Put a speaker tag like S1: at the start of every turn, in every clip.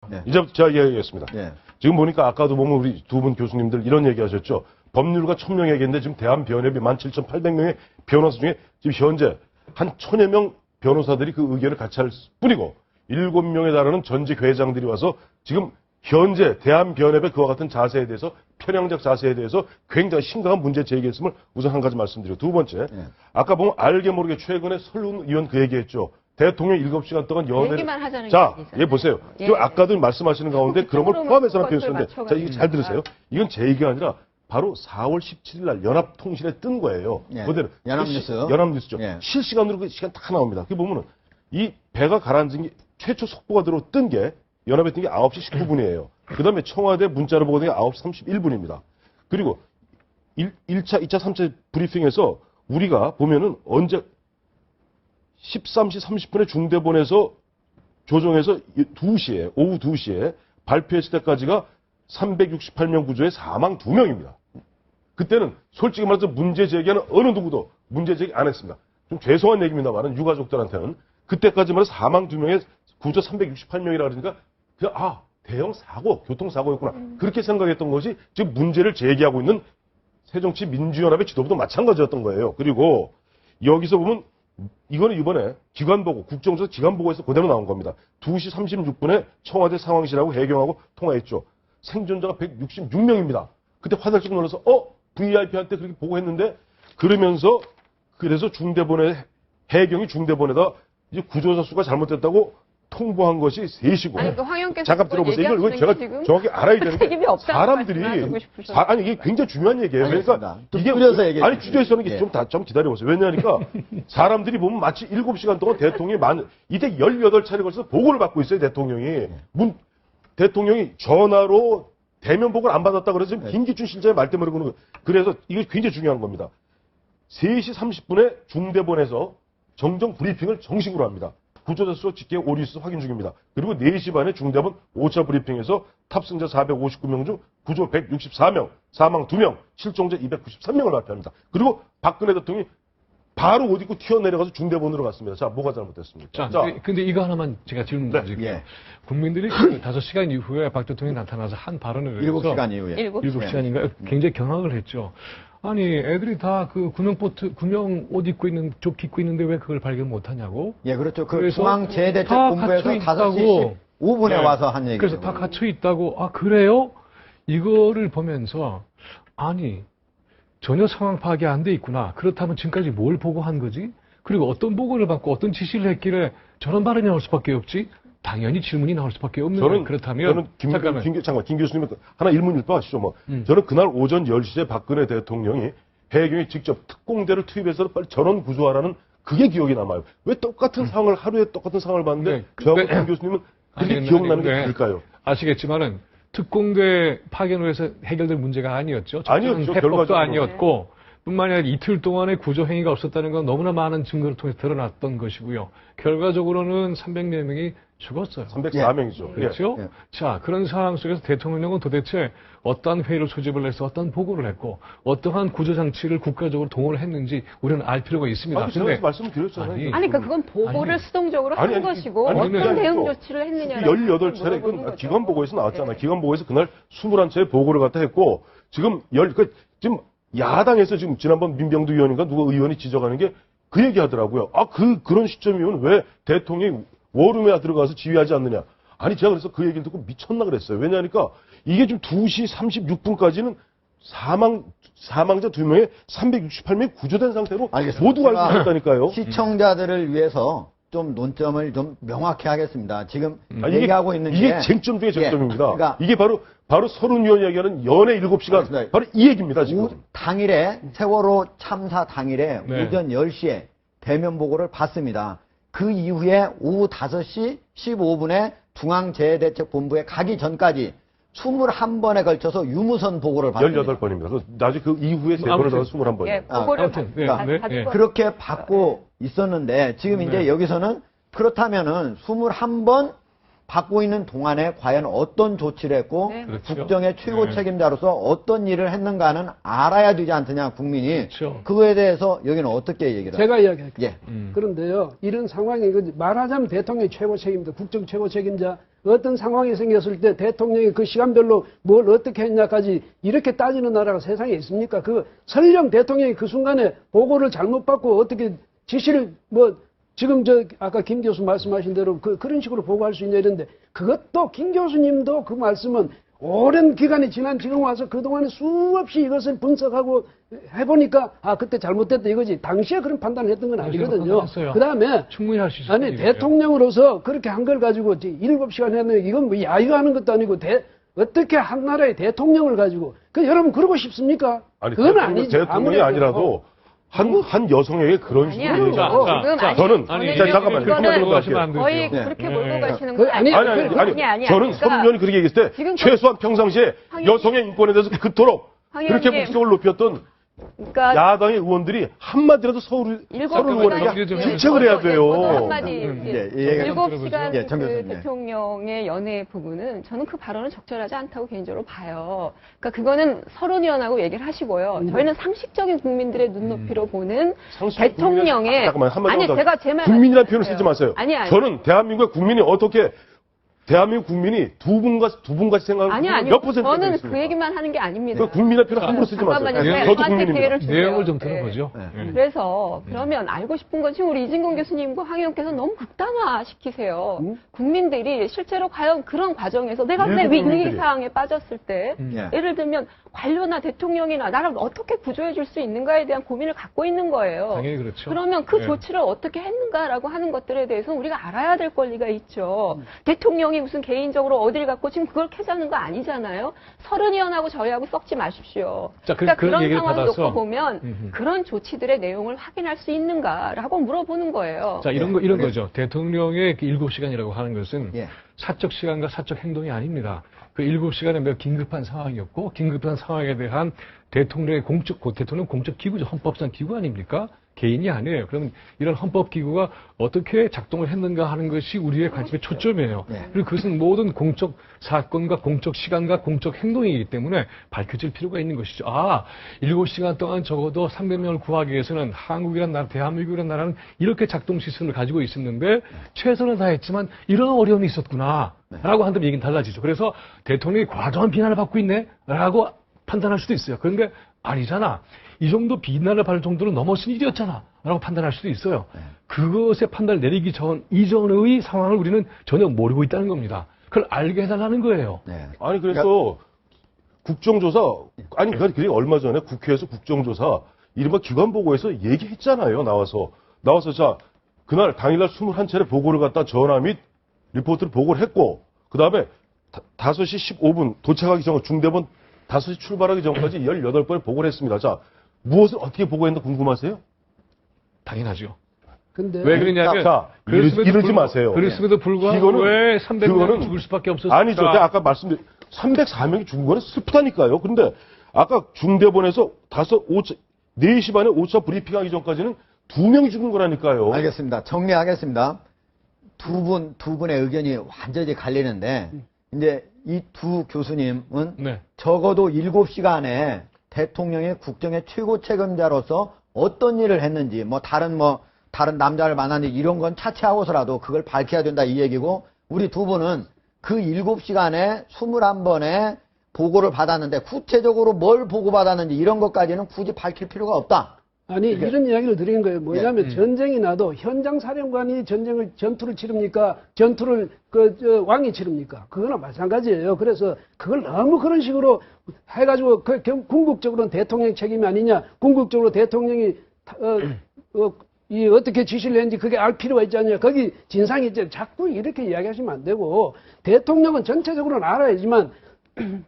S1: 네.
S2: 이제부터 제가 이야기하겠습니다.
S1: 네.
S2: 지금 보니까 아까도 보면 우리 두 분 교수님들 이런 얘기 하셨죠. 법률가 1000명 얘기했는데 지금 대한변협이 17,800명의 변호사 중에 지금 현재 한 1000여 명 변호사들이 그 의견을 같이 할 뿐이고 7명에 달하는 전직 회장들이 와서 지금 현재 대한변협의 그와 같은 자세에 대해서 편향적 자세에 대해서 굉장히 심각한 문제 제기했음을 우선 한 가지 말씀드리고 두 번째 아까 보면 알게 모르게 최근에 설훈 의원 그 얘기했죠. 대통령 7시간 동안
S3: 얘기만 하자는
S2: 자,
S3: 게
S2: 예 보세요.
S3: 예.
S2: 그 아까도 말씀하시는 가운데 그런 걸 포함해서는 표현했는데 자, 이거 잘 들으세요. 이건 제 얘기가 아니라 바로 4월 17일 날 연합통신에 뜬 거예요.
S1: 예.
S2: 그대로
S1: 연합뉴스.
S2: 연합뉴스죠.
S1: 예.
S2: 실시간으로 그 시간 다 나옵니다. 그 보면은 이 배가 가라앉은 게 최초 속보가 뜬 게 연합에 뜬 게 9시 19분이에요. 그 다음에 청와대 문자로 보고 뜬 게 9시 31분입니다. 그리고 1차, 2차, 3차 브리핑에서 우리가 보면은 언제 13시 30분에 중대본에서 조정해서 2시에, 오후 2시에 발표했을 때까지가 368명 구조에 사망 2명입니다. 그때는 솔직히 말해서 문제 제기하는 어느 누구도 문제 제기 안 했습니다. 좀 죄송한 얘기입니다만은 유가족들한테는 그때까지만 해도 사망 2명에 구조 368명이라 그러니까 대형 사고, 교통사고였구나. 그렇게 생각했던 것이 지금 문제를 제기하고 있는 새정치민주연합의 지도부도 마찬가지였던 거예요. 그리고 여기서 보면 이거는 이번에 기관보고, 국정조사 기관보고에서 그대로 나온 겁니다. 2시 36분에 청와대 상황실하고 해경하고 통화했죠. 생존자가 166명입니다. 그때 화들짝 놀라서 VIP한테 그렇게 보고했는데 그러면서 그래서 해경이 중대본에다 이제 구조사 수가 잘못됐다고 통보한 것이 3시고.
S3: 아니, 그 황영께서
S2: 잠깐 들어보세요. 이걸 왜 제가 정확히 알아야 되는 게 사람들이 아니 이게 굉장히 중요한 얘기예요. 그러니까 이게 아니 주제에서는 좀 기다려보세요. 왜냐하니까 사람들이 보면 마치 7시간 동안 대통령이 이때 18차례 걸쳐서 보고를 받고 있어요. 대통령이 전화로 대면 보고를 안 받았다 그래서 지금 김기춘 실장의 말 때문에 그러는 거예요. 그래서 이게 굉장히 중요한 겁니다. 3시 30분에 중대본에서 정정 브리핑을 정식으로 합니다. 구조자 수 직계 오류수 확인 중입니다. 그리고 4시 반에 중대본 5차 브리핑에서 탑승자 459명 중 구조 164명, 사망 2명, 실종자 293명을 발표합니다. 그리고 박근혜 대통령이 바로 옷 입고 튀어내려가서 중대본으로 갔습니다. 자, 뭐가 잘못됐습니까?
S4: 자, 근데 이거 하나만 제가 질문 드릴게요. 예. 국민들이 그 5시간 이후에 박 대통령이 나타나서 한 발언을 해서
S1: 7시간 이후에
S4: 7시간인가 굉장히 경악을 했죠. 아니, 애들이 다 그 구명 옷 입고 조끼 입고 있는데 왜 그걸 발견 못 하냐고?
S1: 예, 그렇죠. 그 중앙재해대책본부에서 5시 15분에 와서 한 얘기죠.
S4: 그래서 다 갇혀 있다고. 아, 그래요? 이거를 보면서 아니, 전혀 상황 파악이 안 돼 있구나. 그렇다면 지금까지 뭘 보고한 거지? 그리고 어떤 보고를 받고 어떤 지시를 했길래 저런 발언이 나올 수밖에 없지? 당연히 질문이 나올 수밖에 없는 거예요. 그렇다면
S2: 김 교수님 하나 일문일답 하시죠. 저는 그날 오전 10시에 박근혜 대통령이 해경이 직접 특공대를 투입해서 빨리 전원 구조하라는 그게 기억이 남아요. 왜 똑같은 상황을 하루에 똑같은 상황을 봤는데 저하고 김 교수님은 그게 기억나는 게 될까요?
S4: 아시겠지만은 특공대 파견을 해서 해결될 문제가 아니었죠.
S2: 아니었죠.
S4: 해법도 아니었고 뿐만이 아니라 이틀 동안의 구조 행위가 없었다는 건 너무나 많은 증거를 통해서 드러났던 것이고요. 결과적으로는 300여 명이 죽었어요.
S2: 304명이죠.
S4: 그렇죠? 예. 자, 그런 상황 속에서 대통령은 도대체 어떠한 회의를 소집을 해서 어떠한 보고를 했고 어떠한 구조장치를 국가적으로 동원을 했는지 우리는 알 필요가 있습니다.
S2: 아니, 제가 말씀을 드렸잖아요.
S3: 그러니까 그건 보고를 수동적으로 한 것이고 어떤 대응 조치를 했느냐라고
S2: 18차례 이건 기관 보고에서 나왔잖아요. 기관 보고에서 그날 21차례 보고를 갖다 했고 지금 지금 야당에서 지금 지난번 민병두 의원인가 누가 의원이 지적하는 게 그 얘기 하더라고요. 그런 시점이면 왜 대통령이 워룸에 들어가서 지휘하지 않느냐. 아니, 제가 그래서 그 얘기를 듣고 미쳤나 그랬어요. 왜냐하니까 이게 지금 2시 36분까지는 사망자 2명에 368명이 구조된 상태로 모두가 알고 있다니까요.
S1: 시청자들을 위해서 좀 논점을 좀 명확히 하겠습니다. 지금 얘기하고 있는 게
S2: 이게 쟁점 중에 쟁점입니다. 그러니까 이게 바로 서른 의원이 이야기하는 연애 7시간 바로 이 얘기입니다. 지금
S1: 당일에 세월호 참사 당일에 오전 10시에 대면 보고를 받습니다. 그 이후에 오후 5시 15분에 중앙재해대책본부에 가기 전까지 21번에 걸쳐서 유무선 보고를 받습니다.
S2: 18번입니다. 나중에 그 이후에 3번을 더 21번.
S3: 예, 보고를
S1: 그렇게 받고 있었는데 지금 이제 여기서는 그렇다면은 21번 받고 있는 동안에 과연 어떤 조치를 했고 국정의 최고 책임자로서 어떤 일을 했는가는 알아야 되지 않느냐 국민이. 그거에 대해서 여기는 어떻게 얘기를
S5: 제가 이야기할게요. 그런데요, 이런 상황이 말하자면 대통령이 최고 책임자, 국정 최고 책임자 어떤 상황이 생겼을 때 대통령이 그 시간별로 뭘 어떻게 했냐까지 이렇게 따지는 나라가 세상에 있습니까? 그 설령 대통령이 그 순간에 보고를 잘못 받고 어떻게 지시를 지금 아까 김 교수 말씀하신 대로 그런 식으로 보고할 수 있냐 이런데 그것도 김 교수님도 그 말씀은 오랜 기간이 지난 지금 와서 그동안에 수없이 이것을 분석하고 해보니까 그때 잘못됐다 이거지. 당시에 그런 판단을 했던 건 아니거든요. 그 다음에
S4: 충분히 할 수 있어요.
S5: 아니 대통령으로서 그렇게 한 걸 가지고 7시간 했는데 이건 뭐 야유가 하는 것도 아니고 어떻게 한 나라의 대통령을 가지고 여러분 그러고 싶습니까?
S2: 아니,
S5: 그건 아니죠.
S2: 대통령이 아니라도 한 여성에게 그런 식으로 저는 잠깐만요.
S3: 이거는 거의 그렇게 몰고 가시는 거
S2: 아니. 저는 서른년이 그렇게 얘기했을 때 최소한 평상시에 여성의 인권에 대해서 그토록 그렇게 목소리를 높였던
S3: 그러니까
S2: 야당의 의원들이 한마디라도 서울 의원에게 질책을 해야 돼요.
S3: 한마디 7시간 그 대통령의 연애 부분은 저는 그 발언은 적절하지 않다고 개인적으로 봐요. 그러니까 그거는 서른위원하고 얘기를 하시고요. 저희는 상식적인 국민들의 눈높이로 보는 대통령의
S2: 잠깐만 한마디
S3: 제가 제 말
S2: 국민이라는 표현을 쓰지 마세요.
S3: 아니.
S2: 저는 대한민국의 국민이 어떻게 대한민국 국민이 두 분같이 생각하는 몇 퍼센트
S3: 저는
S2: 있습니까?
S3: 그 얘기만 하는 게 아닙니다.
S2: 그 국민의 표현을 함부로 쓰지 마세요. 저도 국민입니다.
S4: 내용을 좀 들어보죠.
S3: 그래서 그러면 알고 싶은 건 지금 우리 이진건 교수님과 황 의원께서 너무 극단화시키세요. 국민들이 실제로 과연 그런 과정에서 내가 왜 위기 상황에 빠졌을 때 예를 들면 관료나 대통령이나 나를 어떻게 구조해 줄 수 있는가에 대한 고민을 갖고 있는 거예요.
S4: 당연히 그렇죠.
S3: 그러면 그 조치를 어떻게 했는가라고 하는 것들에 대해서는 우리가 알아야 될 권리가 있죠. 대통령이 무슨 개인적으로 어딜 갖고 지금 그걸 캐자는 거 아니잖아요. 서른위원하고 저희하고 썩지 마십시오.
S4: 자,
S3: 그러니까
S4: 그런
S3: 그런 상황을
S4: 받아서,
S3: 놓고 보면 그런 조치들의 내용을 확인할 수 있는가라고 물어보는 거예요.
S4: 자, 이런 거죠. 대통령의 7시간이라고 하는 것은 사적 시간과 사적 행동이 아닙니다. 그 7시간은 매우 긴급한 상황이었고, 긴급한 상황에 대한 대통령 공적 기구죠. 헌법상 기구 아닙니까? 개인이 아니에요. 그러면 이런 헌법기구가 어떻게 작동을 했는가 하는 것이 우리의 관심의 초점이에요. 그리고 그것은 모든 공적 사건과 공적 시간과 공적 행동이기 때문에 밝혀질 필요가 있는 것이죠. 7시간 동안 적어도 300명을 구하기 위해서는 한국이란 나라, 대한민국이란 나라는 이렇게 작동 시스템을 가지고 있었는데 최선을 다했지만 이런 어려움이 있었구나. 라고 한다면 얘기는 달라지죠. 그래서 대통령이 과도한 비난을 받고 있네? 라고 판단할 수도 있어요. 그런데 아니잖아. 이 정도 비난을 받을 정도로 넘어선 일이었잖아. 라고 판단할 수도 있어요. 그것의 판단을 내리기 이전의 상황을 우리는 전혀 모르고 있다는 겁니다. 그걸 알게 해달라는 거예요.
S2: 아니, 그래서 국정조사, 그게 얼마 전에 국회에서 국정조사, 이른바 기관보고에서 얘기했잖아요. 나와서 자, 그날, 당일날 21차례 보고를 갖다 전화 및 리포트를 보고를 했고, 그 다음에 5시 15분 도착하기 전, 중대본 5시 출발하기 전까지 18번을 보고를 했습니다. 자, 무엇을 어떻게 보고했나 궁금하세요?
S4: 당연하죠.
S5: 근데
S4: 왜 그러냐면
S2: 이러지 마세요.
S4: 그랬음에도 불구하고 왜 300명이 죽을 수밖에 없었을까?
S2: 아니죠. 제가 아까 말씀드린 304명이 죽은 거는 슬프다니까요. 그런데 아까 중대본에서 4시 반에 5차 브리핑하기 전까지는 2명이 죽은 거라니까요.
S1: 알겠습니다. 정리하겠습니다. 두 분의 의견이 완전히 갈리는데 이제 이 두 교수님은 적어도 7시간에 대통령이 국정의 최고 책임자로서 어떤 일을 했는지 다른 남자를 만났는지 이런 건 차치하고서라도 그걸 밝혀야 된다 이 얘기고 우리 두 분은 그 7시간에 21번의 보고를 받았는데 구체적으로 뭘 보고받았는지 이런 것까지는 굳이 밝힐 필요가 없다.
S5: 아니 이런 이야기를 드리는 거예요. 뭐냐면 전쟁이 나도 현장 사령관이 전투를 치릅니까? 전투를 왕이 치릅니까? 그거나 마찬가지예요. 그래서 그걸 너무 그런 식으로 해가지고 궁극적으로는 대통령 책임이 아니냐? 궁극적으로 대통령이 어떻게 지시를 했는지 그게 알 필요가 있지 않냐? 거기 진상이 있지. 자꾸 이렇게 이야기하시면 안 되고 대통령은 전체적으로는 알아야지만.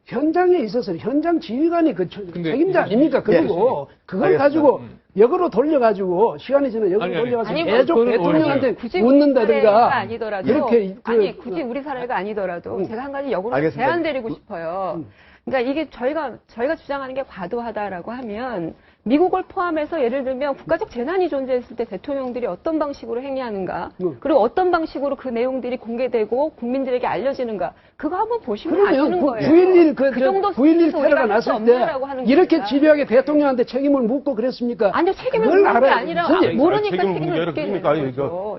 S5: 현장에 있어서 현장 지휘관이 책임자 아닙니까? 그리고 그걸 가지고 역으로 돌려가지고 시간이 지나 역으로 돌려가지고 계속 대통령한테 묻는다든가
S3: 이렇게 굳이 우리 사례가 아니더라도 제가 한 가지 역으로 제안드리고 싶어요. 그러니까 이게 저희가 주장하는 게 과도하다라고 하면 미국을 포함해서 예를 들면 국가적 재난이 존재했을 때 대통령들이 어떤 방식으로 행위하는가 그리고 어떤 방식으로 그 내용들이 공개되고 국민들에게 알려지는가 그거 한번 보시면 아시는 거예요.
S5: 9.11 테러가 났을 때 이렇게 집요하게 대통령한테 책임을 묻고 그랬습니까?
S3: 아니요. 책임을 묻는 게 아니라 모르니까 책임을 묻게 되는 거죠.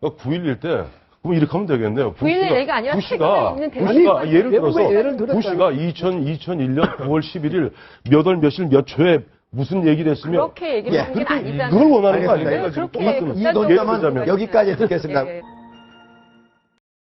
S2: 9.11 때 그럼 이렇게 하면 되겠네요.
S3: 부인의 얘기가 아니라
S2: 부시가
S3: 있는
S2: 부시가
S3: 대목이
S2: 예를 들어서
S5: 외국의 예를 들었잖아요.
S2: 부시가 2001년 9월 11일 몇 월 며칠 몇 초에 무슨 얘기를 했으면
S3: 그렇게 얘기를 하는 게 아니잖아요.
S2: 그걸 원하는 거
S1: 알겠습니다.
S2: 아닙니까? 지금
S3: 그렇게
S2: 똑같은
S1: 이
S2: 예를
S1: 논점은
S2: 들자면
S1: 여기까지 듣겠습니다.
S3: 예.